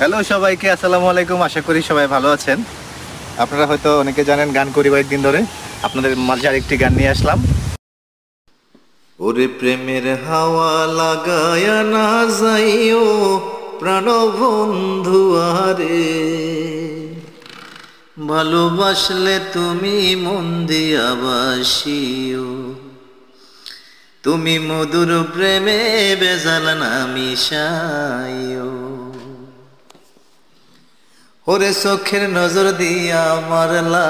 Hello সবাইকে, আসসালামু আলাইকুম। আশা করি সবাই ভালো আছেন। আপনারা হয়তো অনেকে জানেন, গান করি কয়েকদিন ধরে। আপনাদের মাঝে আরেকটি গান নিয়ে আসলাম। ওরে প্রেমের হাওয়া লাগায়া না যাইও প্রাণ বন্ধু আরে, ভালোবাসলে তুমি মন দিয়া বাসিও, তুমি মধুর প্রেমে বেজাল না মিশাইও। ওরে চোখের নজর দিয়া মারলা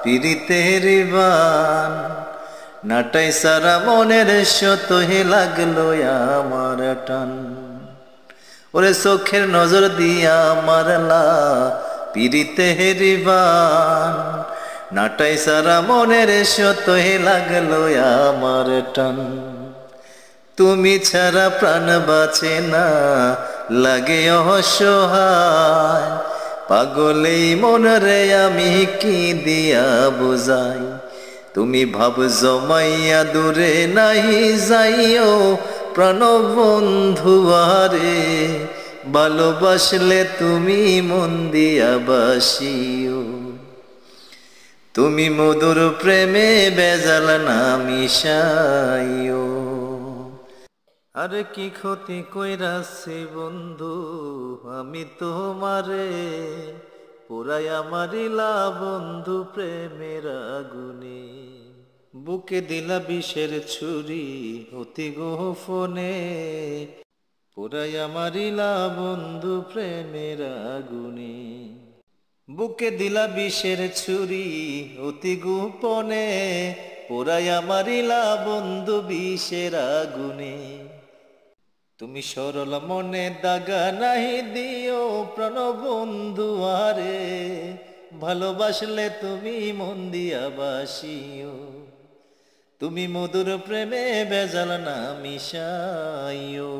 পিরিতের বান, নাটাই সারা মনের শত হে লাগলো আমার টান। ওরে চোখের নজর দিয়া মারলা পিরিতের বান, নাটাই সারা মনের শত হে লাগলো আমার টান। তুমি ছাড়া প্রাণ বাঁচে না, লাগে অসহায়, পাগলেই মনরে আমি কি দিয়া বুঝাই। তুমি ভাব জমাইয়া দূরে নাহি যাইও প্রাণ বন্ধু আরে, ভালোবাসলে তুমি মন দিয়া বাসিও, তুমি মধুর প্রেমে বেজাল না মিশাইও। আরে কি ক্ষতি কইরাছি বন্ধু আমি তোমারে, পুরাইয়া মারিলা বন্ধু প্রেমের আগুনে। বুকে দিলা বিষের ছুরি অতি গোপনে, পুরাইয়া মারিলা বন্ধু প্রেমের আগুনে। বুকে দিলা বিষের ছুরি অতি গোপনে, পুরাইয়া মারিলা বন্ধু বিষের আগুনে। তুমি সরল মনে দাগা নাহি দিও প্রাণ বন্ধু আরে, ভালোবাসলে তুমি মন দিয়া বাসিও, তুমি মধুর প্রেমে বেজাল না মিশাইও।